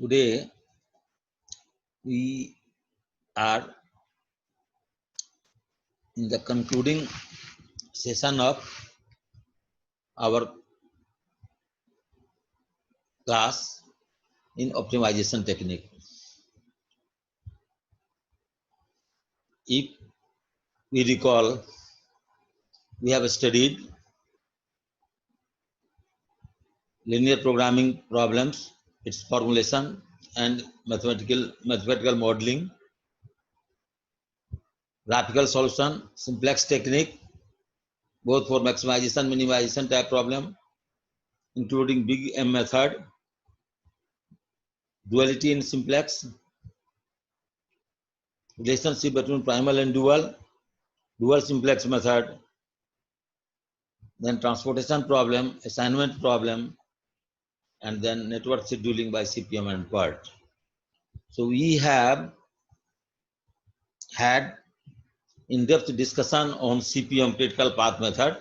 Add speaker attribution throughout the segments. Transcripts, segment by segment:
Speaker 1: Today we are in the concluding session of our class in optimization technique. If we recall, we have studied linear programming problems, its formulation and mathematical modeling, graphical solution, simplex technique, both for maximization, minimization type problem, including big M method, duality in simplex, relationship between primal and dual simplex method, then transportation problem, assignment problem, and then network scheduling by CPM and PERT. So we have had in-depth discussion on CPM, critical path method,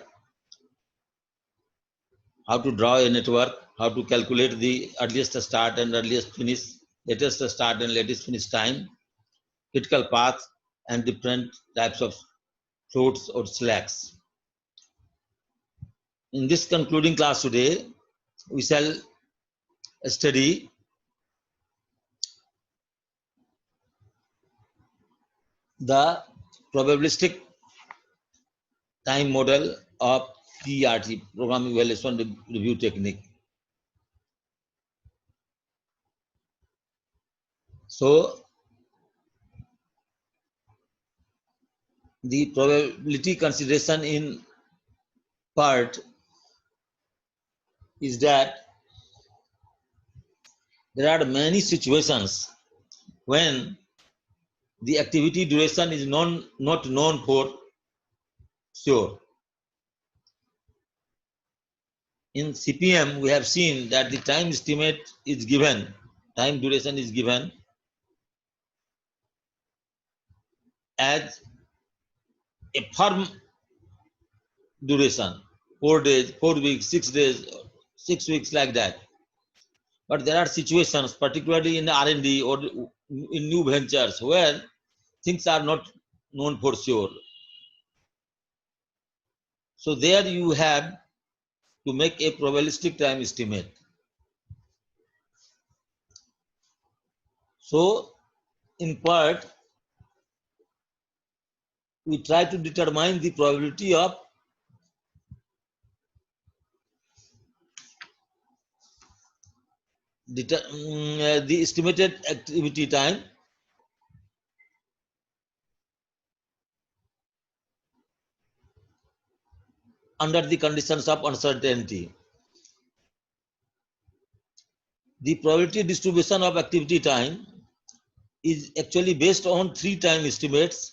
Speaker 1: how to draw a network, how to calculate the earliest start and earliest finish, latest start and latest finish time, critical path, and different types of floats or slacks. In this concluding class today, we shall study the probabilistic time model of PERT, Programming Evaluation Review Technique. So the probability consideration in PERT is that there are many situations when the activity duration is not known for sure. In CPM, we have seen that the time estimate is given, time duration is given as a firm duration, 4 days, 4 weeks, 6 days, 6 weeks, like that. But there are situations, particularly in R&D or in new ventures, where things are not known for sure. So there you have to make a probabilistic time estimate. So in PERT, we try to determine the probability of the estimated activity time under the conditions of uncertainty. The probability distribution of activity time is actually based on 3 time estimates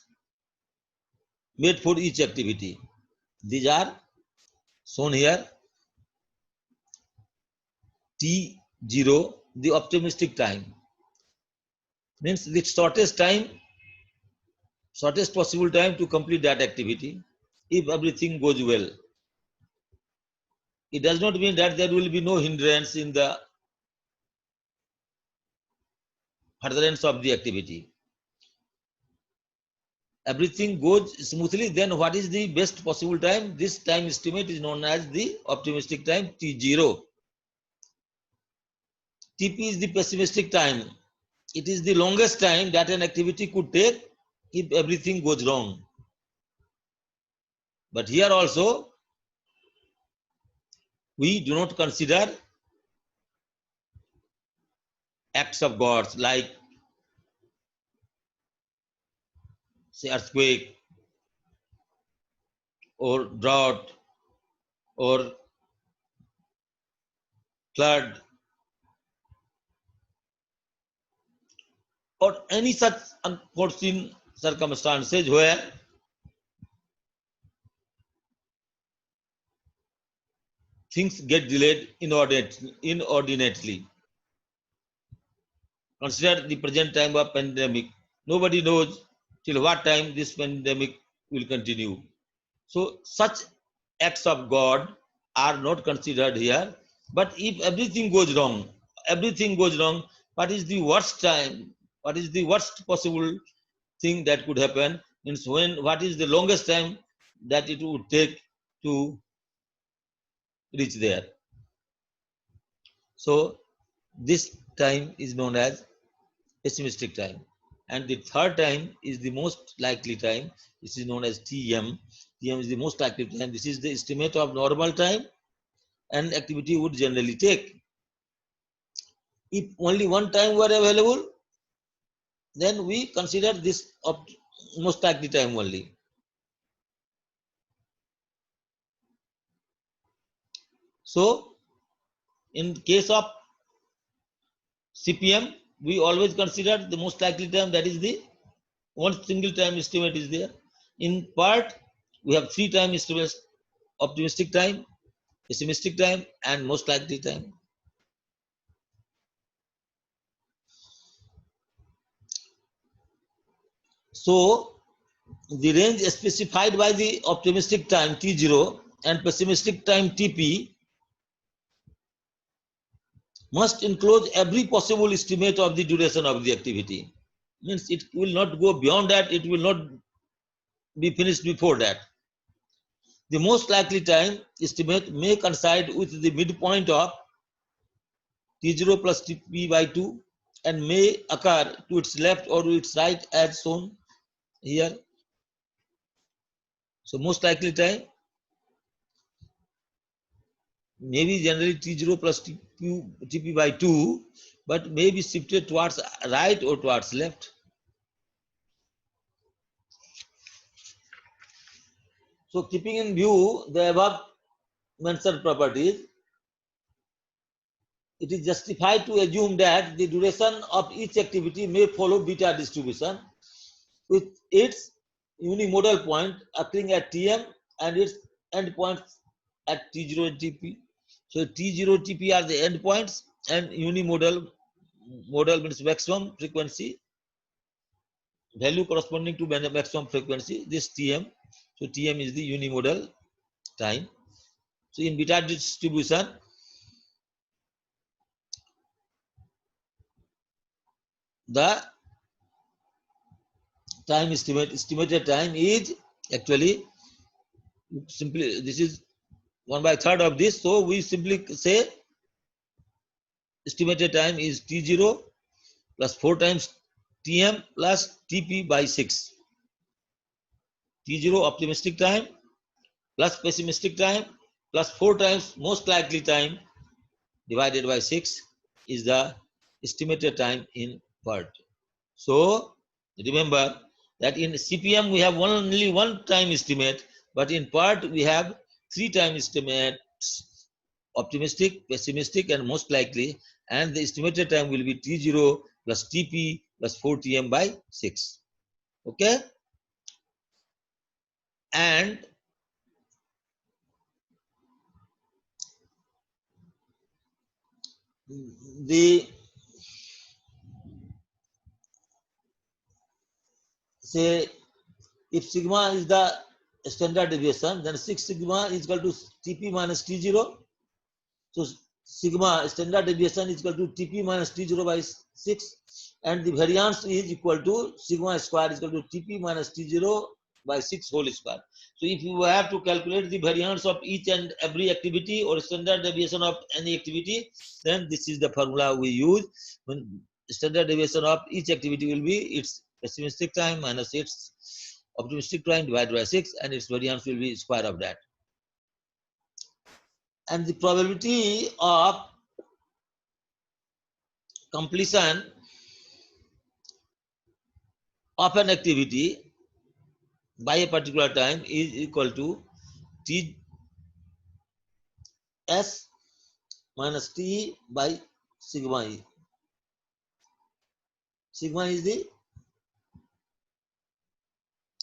Speaker 1: made for each activity. These are shown here. T0, the optimistic time, means the shortest possible time to complete that activity if everything goes well. It does not mean that there will be no hindrance in the furtherance of the activity. Everything goes smoothly, then what is the best possible time? This time estimate is known as the optimistic time, T0. TP is the pessimistic time. It is the longest time that an activity could take if everything goes wrong. But here also, we do not consider acts of gods like, say, earthquake or drought or flood or any such unforeseen circumstances where things get delayed inordinately. Consider the present time of pandemic. Nobody knows till what time this pandemic will continue. So such acts of God are not considered here. But if everything goes wrong, what is the worst time, what is the worst possible thing that could happen, means when, what is the longest time that it would take to reach there. So this time is known as pessimistic time. And the third time is the most likely time. This is known as TM. TM is the most likely time. This is the estimate of normal time an activity would generally take. If only one time were available, then we consider this most likely time only. So in case of CPM, we always consider the most likely time, that is the one single time estimate is there. In PERT, we have three time estimates: optimistic time, pessimistic time, and most likely time. So the range specified by the optimistic time T0 and pessimistic time TP must enclose every possible estimate of the duration of the activity. Means it will not go beyond that, it will not be finished before that. The most likely time estimate may coincide with the midpoint of T0 plus Tp by 2 and may occur to its left or to its right as shown here. So most likely time may be generally T0 plus Tp by 2, but may be shifted towards right or towards left. So keeping in view the above mentioned properties, it is justified to assume that the duration of each activity may follow beta distribution with its unimodal point occurring at Tm and its endpoints at T0 and Tp. So T0, Tp are the endpoints, and unimodal modal means maximum frequency value corresponding to maximum frequency, this Tm. So Tm is the unimodal time. So in beta distribution, the time estimated time is actually simply, this is 1/3 of this. So we simply say estimated time is T0 plus 4 times Tm plus Tp by 6. T0 optimistic time plus pessimistic time plus 4 times most likely time divided by 6 is the estimated time in PERT. So remember that in CPM we have only one time estimate, but in PERT we have 3 time estimates: optimistic, pessimistic, and most likely, and the estimated time will be T0 plus Tp plus 4Tm by 6. Okay? And the say if sigma is the standard deviation, then 6 sigma is equal to Tp minus T0. So sigma standard deviation is equal to Tp minus T0 by 6, and the variance is equal to sigma square is equal to Tp minus T0 by 6 whole square. So if you have to calculate the variance of each and every activity or standard deviation of any activity, then this is the formula we use. When standard deviation of each activity will be its pessimistic time minus its optimistic time divided by 6, and its variance will be square of that. And the probability of completion of an activity by a particular time is equal to T S minus T by sigma E. Sigma is the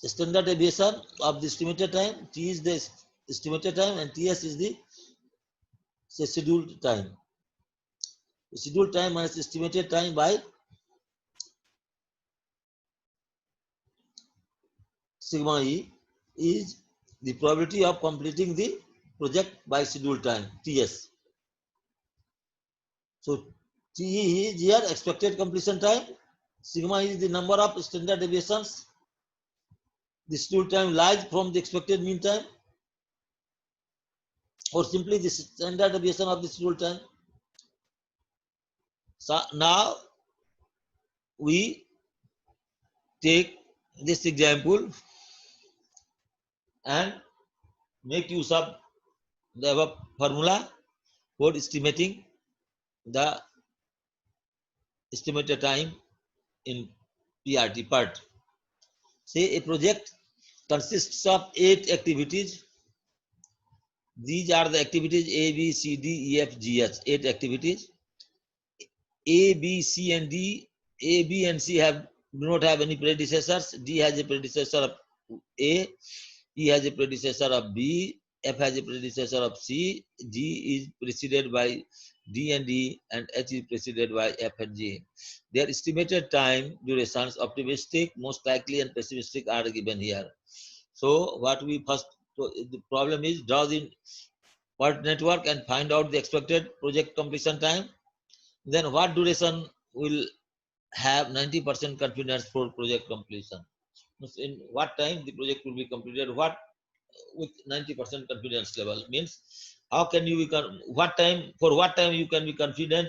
Speaker 1: standard deviation of the estimated time, T is the estimated time, and Ts is the scheduled time. Scheduled time minus estimated time by sigma E is the probability of completing the project by scheduled time, Ts. So T is here expected completion time. Sigma is the number of standard deviations. The schedule time lies from the expected mean time, or simply the standard deviation of the schedule time. So now we take this example and make use of the above formula for estimating the estimated time in PRT part. Say a project consists of 8 activities. These are the activities A, B, C, D, E, F, G, H. 8 activities. A, B, C, and D. A, B, and C do not have any predecessors. D has a predecessor of A. E has a predecessor of B. F has a predecessor of C. G is preceded by D and D, and H is preceded by F and G. Their estimated time durations, optimistic, most likely, and pessimistic, are given here. So what we first, the problem is draw the PERT network and find out the expected project completion time. Then what duration will have 90% confidence for project completion? In what time the project will be completed? What with 90% confidence level means how can you become what time for what time you can be confident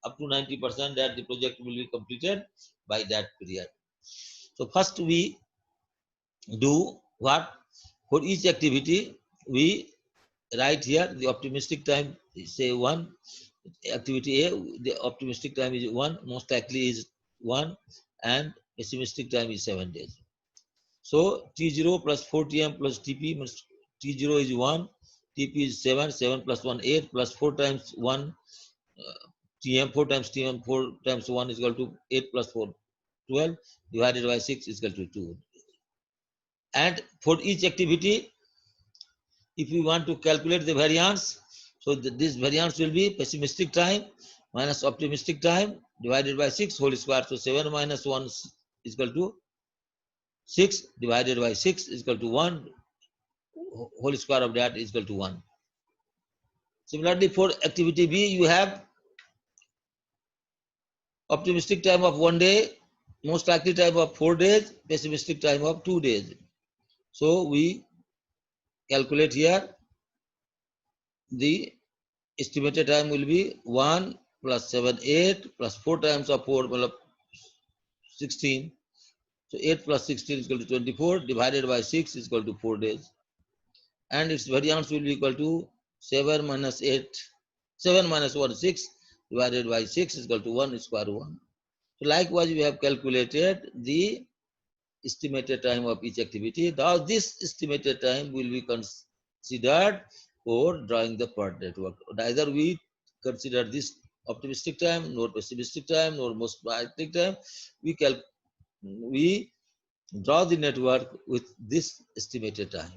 Speaker 1: up to 90% that the project will be completed by that period. So first we do what? For each activity we write here the optimistic time is say 1. Activity A, the optimistic time is 1, most likely is 1, and pessimistic time is 7 days. So T0 plus 4Tm plus TP means T0 is 1, TP is 7, 7 plus 1, 8 plus 4 times 1, TM, 4 times TM, 4 times 1 is equal to 8 plus 4, 12, divided by 6 is equal to 2. And for each activity, if we want to calculate the variance, so this variance will be pessimistic time minus optimistic time divided by 6 whole square. So 7 minus 1 is equal to 6 divided by 6 is equal to 1. Whole square of that is equal to 1. Similarly, for activity B, you have optimistic time of 1 day, most likely time of 4 days, pessimistic time of 2 days. So we calculate here the estimated time will be 1 plus 7, 8 plus 4 times of 4 will 16. So 8 plus 16 is equal to 24 divided by 6 is equal to 4 days. And its variance will be equal to 7 minus 8, 7 minus 1, 6 divided by 6 is equal to 1 square 1. So likewise, we have calculated the estimated time of each activity. Now this estimated time will be considered for drawing the PERT network. Neither we consider this optimistic time, nor pessimistic time, nor most likely time. We draw the network with this estimated time.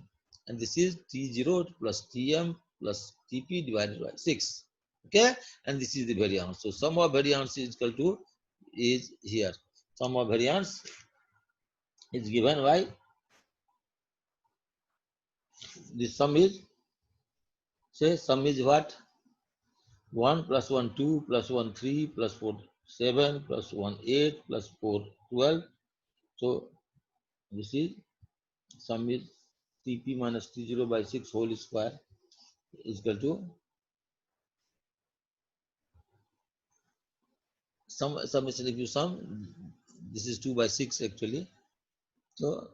Speaker 1: And this is T0 plus Tm plus Tp divided by 6. Okay, and this is the variance. So sum of variance is equal to is here. Sum of variance is given by the sum is, say sum is what? 1 plus 1 2 plus 1 3 plus 4 7 plus 1 8 plus 4 12. So this is sum is Tp minus T0 by 6 whole square is equal to summation. If you sum, this is 2 by 6 actually. So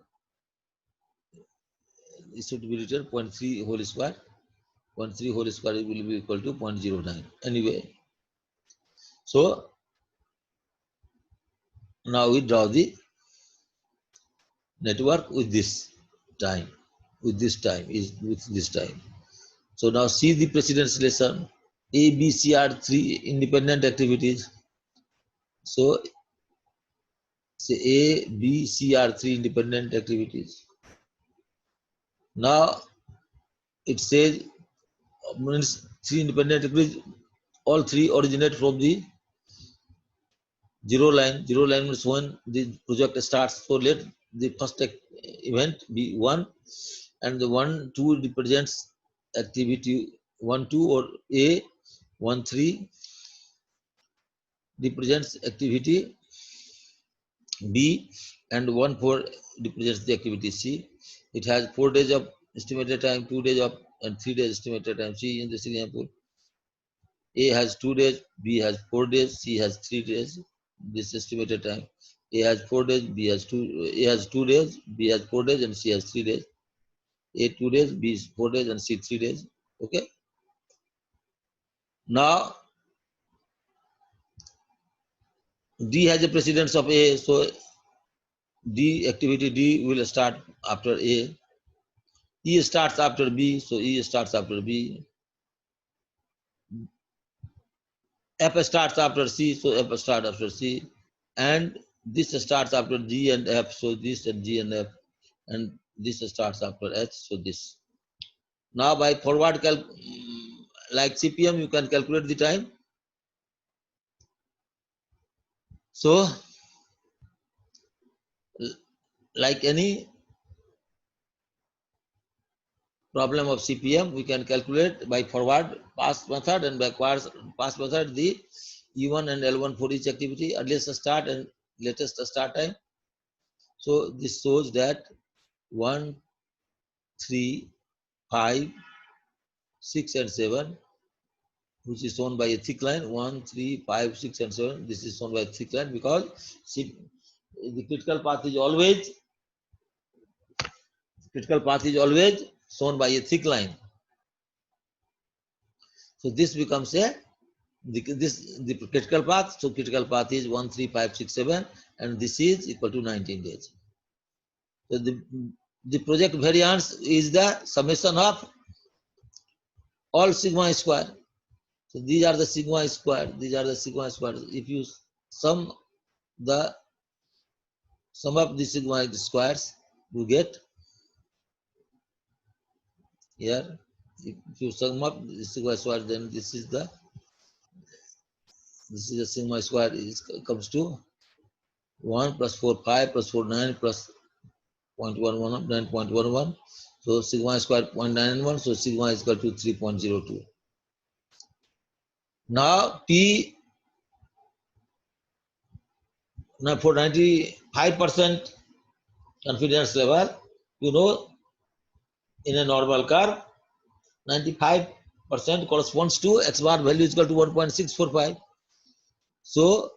Speaker 1: it should be written 0.3 whole square. 0.3 whole square will be equal to 0.09. Anyway, so now we draw the network with this time. With this time. So now see the precedence relation. A, B, C are 3 independent activities. So say A, B, C are 3 independent activities. Now it says means 3 independent activities, all 3 originate from the zero line. Zero line means when the project starts. So let the first event be 1, and the 1, 2 represents activity 1, 2 or A, 1, 3, represents activity B and 1/4 represents the activity C. It has 4 days of estimated time, 2 days of and 3 days estimated time. C in this example. A has 2 days, B has 4 days, C has 3 days. This estimated time. A has 4 days, B has 2 days, B has 4 days, and C has 3 days. A 2 days, B is 4 days, and C 3 days. Okay. Now D has a precedence of A, so D activity D will start after A. E starts after B, so E starts after B. F starts after C, so F starts after C. And this starts after G and F, so this and G and F. And this starts after H, so this. Now by forward like CPM, you can calculate the time. So like any problem of CPM, we can calculate by forward past method and backwards past method the E1 and L1 for each activity, earliest start and latest start time. So this shows that 1, 3, 5, 6 and 7, which is shown by a thick line. 1, 3, 5, 6 and 7. This is shown by a thick line because the critical path is always shown by a thick line. So this becomes a the critical path. So critical path is 1, 3, 5, 6, 7, and this is equal to 19 days. So the project variance is the summation of all sigma square. So these are the sigma square. These are the sigma square. If you sum up the sigma squares, you get here. If you sum up the sigma square, then this is the sigma square comes to 1 plus 4 5 plus 4 9 plus 0.11 9.11. So sigma square 0.91. So sigma is equal to 3.02. Now T. Now for 95% confidence level, you know, in a normal curve, 95% corresponds to x bar value is equal to 1.645. So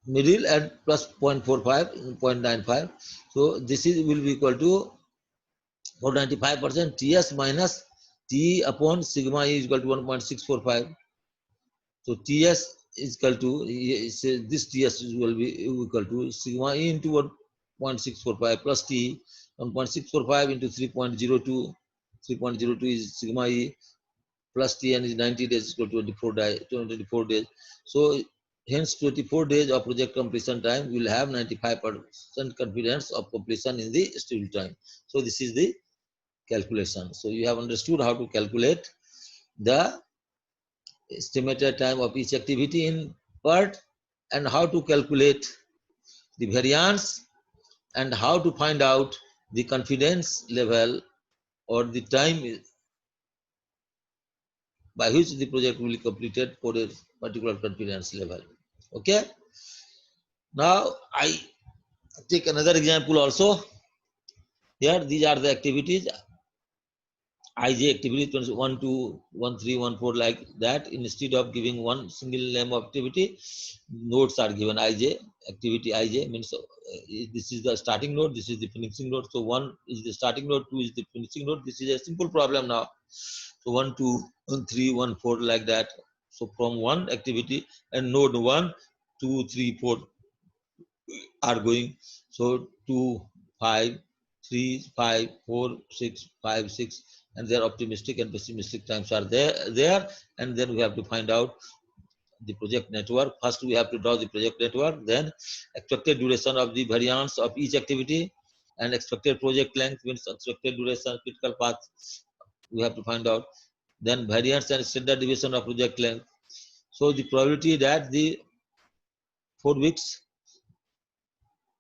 Speaker 1: middle at plus 0.45, 0.95. So this is will be equal to for 95% Ts minus T upon sigma E is equal to 1.645. So Ts is equal to this Ts will be equal to sigma E into 1.645 plus T. 1.645 into 3.02. 3.02 is sigma E plus T and is 90 days equal to 24 days. So hence 24 days of project completion time will have 95% confidence of completion in the schedule time. So this is the calculation. So you have understood how to calculate the estimated time of each activity in part and how to calculate the variance and how to find out the confidence level or the time by which the project will be completed for a particular confidence level. Okay. Now I take another example also. Here these are the activities. IJ activity 1, 2, 1, 3, 1, 4 like that. Instead of giving one single name of activity, nodes are given. IJ activity IJ means this is the starting node, this is the finishing node. So 1 is the starting node, 2 is the finishing node. This is a simple problem now. So 1, 2, 1, 3, 1, 4 like that. So from one activity and node 1, 2, 3, 4 are going. So 2, 5, 3, 5, 4, 6, 5, 6, and their optimistic and pessimistic times are there. And then we have to find out the project network. First, we have to draw the project network. Then expected duration of the variance of each activity, and expected project length means expected duration, critical path. We have to find out. Then variance and standard deviation of project length. So the probability that the 4 weeks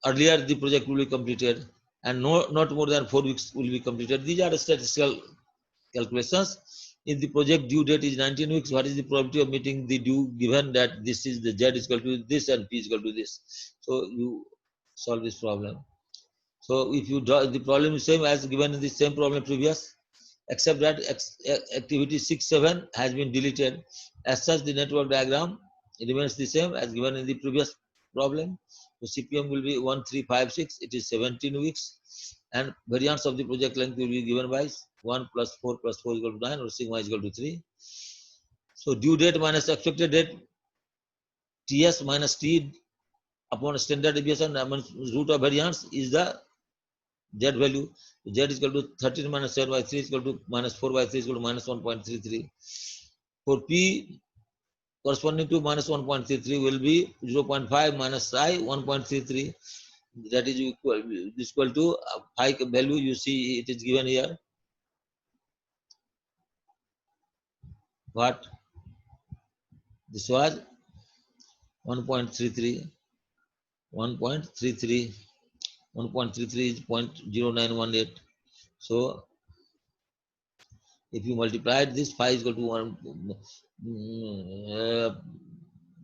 Speaker 1: earlier the project will be completed and not more than 4 weeks will be completed. These are the statistical calculations. if the project due date is 19 weeks, what is the probability of meeting the due given that this is the Z is equal to this and P is equal to this? So you solve this problem. So if you draw the problem is same as given in the same problem previous, except that activity 6-7 has been deleted. As such, the network diagram remains the same as given in the previous problem. So CPM will be 1356, it is 17 weeks, and variance of the project length will be given by 1 plus 4 plus 4 is equal to 9, or sigma is equal to 3. So due date minus expected date, TS minus T upon standard deviation, root of variance is the Z value. Z is equal to 13 minus 7 by 3 is equal to minus 4 by 3 is equal to minus 1.33. For P corresponding to minus 1.33 will be 0.5 minus I 1.33. That is equal to phi value. You see it is given here. What? This was 1.33. 1.33. 1.33 is 0.0918. So if you multiply this, phi is equal to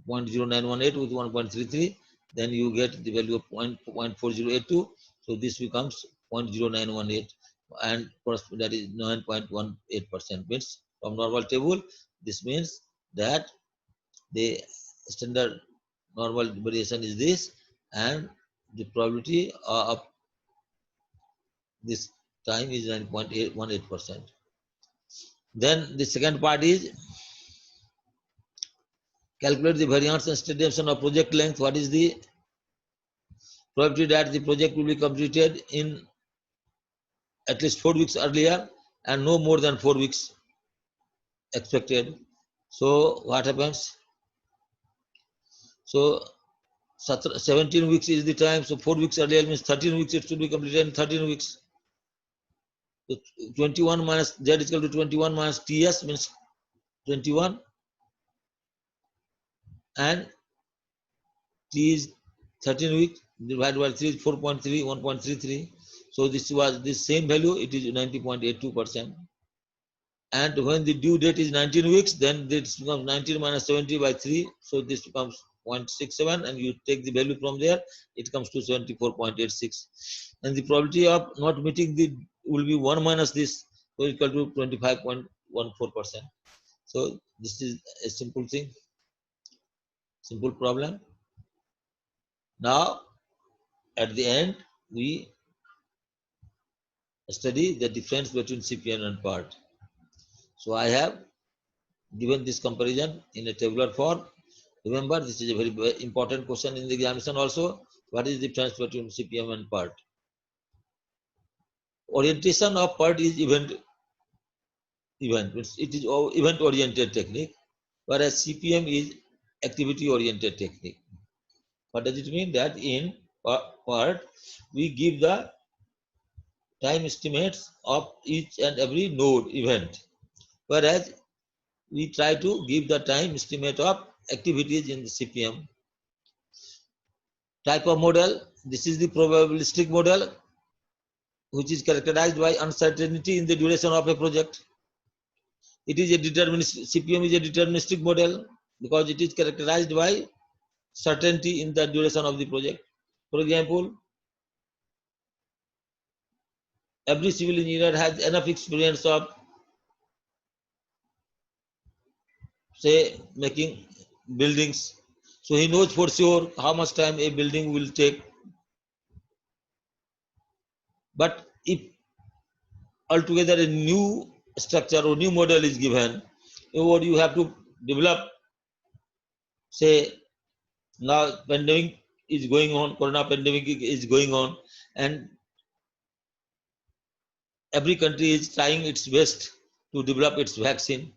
Speaker 1: 0.0918 with 1.33, then you get the value of 0.4082. So this becomes 0.0918, and that is 9.18%. Means from normal table, this means that the standard normal variation is this, and the probability of this time is 9.18%. Then the second part is calculate the variance and standard deviation of project length. What is the probability that the project will be completed in at least 4 weeks earlier and no more than 4 weeks expected? So what happens? So 17 weeks is the time. So 4 weeks earlier means 13 weeks it should be completed in 13 weeks. So 21 minus Z is equal to 21 minus TS means 21, and T is 13 weeks divided by 3 is 4.3, 1.33. So this was the same value, it is 90.82%. And when the due date is 19 weeks, then this becomes 19 minus 70 by 3. So this becomes 0.67, and you take the value from there, it comes to 74.86. And the probability of not meeting the will be 1 minus this, so equal to 25.14%. So this is a simple thing, simple problem. Now at the end, we study the difference between CPM and PERT. So I have given this comparison in a tabular form. Remember, this is a very important question in the examination also. What is the difference between CPM and PERT? Orientation of PERT is event. It is event-oriented technique, whereas CPM is activity-oriented technique. What does it mean? That in PERT, we give the time estimates of each and every node event, whereas we try to give the time estimate of activities in the CPM. Type of model, this is the probabilistic model, which is characterized by uncertainty in the duration of a project. It is a deterministic, CPM is a deterministic model because it is characterized by certainty in the duration of the project. For example, every civil engineer has enough experience of, say, making buildings. So he knows for sure how much time a building will take. But if altogether a new structure or new model is given, or you have to develop, say, now pandemic is going on, corona pandemic is going on, and every country is trying its best to develop its vaccine.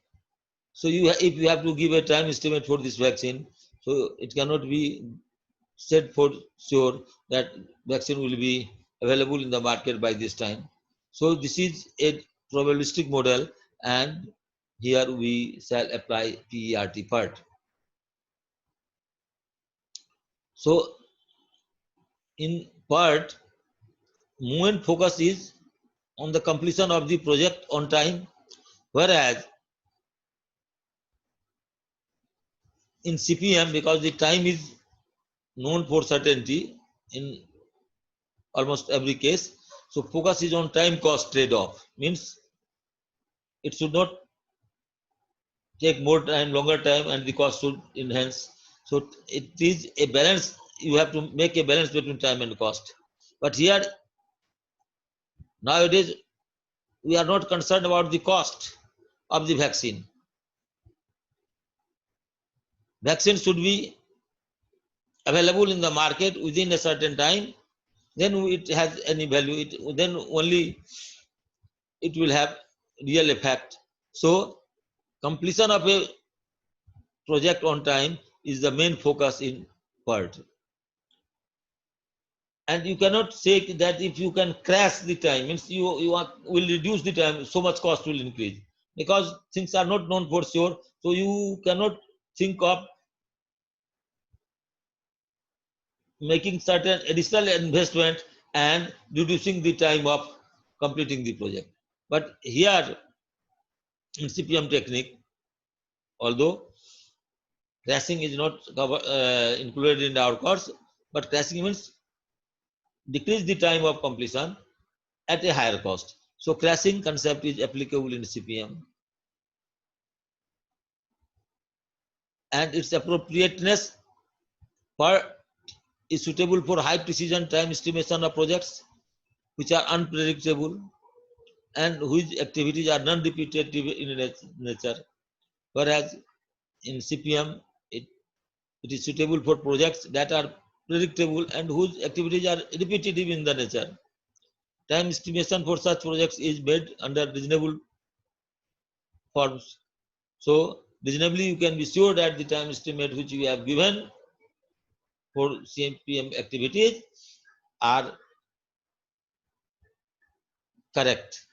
Speaker 1: So if you have to give a time estimate for this vaccine, so it cannot be said for sure that vaccine will be available in the market by this time. So this is a probabilistic model, and here we shall apply PERT part. So in PERT, movement focus is on the completion of the project on time, whereas in CPM, because the time is known for certainty in almost every case, so focus is on time cost trade-off. Means it should not take more time, longer time, and the cost should enhance. So it is a balance. You have to make a balance between time and cost. But here, nowadays, we are not concerned about the cost of the vaccine. Vaccine should be available in the market within a certain time. Then it has any value. Then only it will have real effect. So completion of a project on time is the main focus in PERT. And you cannot say that if you can crash the time, means you will reduce the time, so much cost will increase, because things are not known for sure. So you cannot think of making certain additional investment and reducing the time of completing the project. But here in CPM technique, although crashing is not included in our course, but crashing means decrease the time of completion at a higher cost. So crashing concept is applicable in CPM, and its appropriateness per is suitable for high precision time estimation of projects which are unpredictable and whose activities are non-repetitive in nature. Whereas in CPM, it is suitable for projects that are predictable and whose activities are repetitive in the nature. Time estimation for such projects is made under reasonable forms. So reasonably you can be sure that the time estimate which we have given for CPM activities are correct.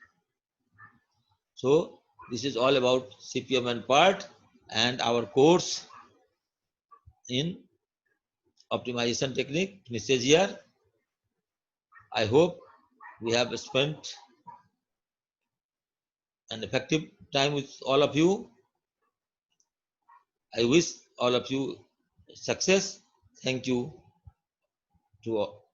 Speaker 1: So this is all about CPM and PERT and our course in optimization technique finishes here. I hope we have spent an effective time with all of you. I wish all of you success. Thank you to all.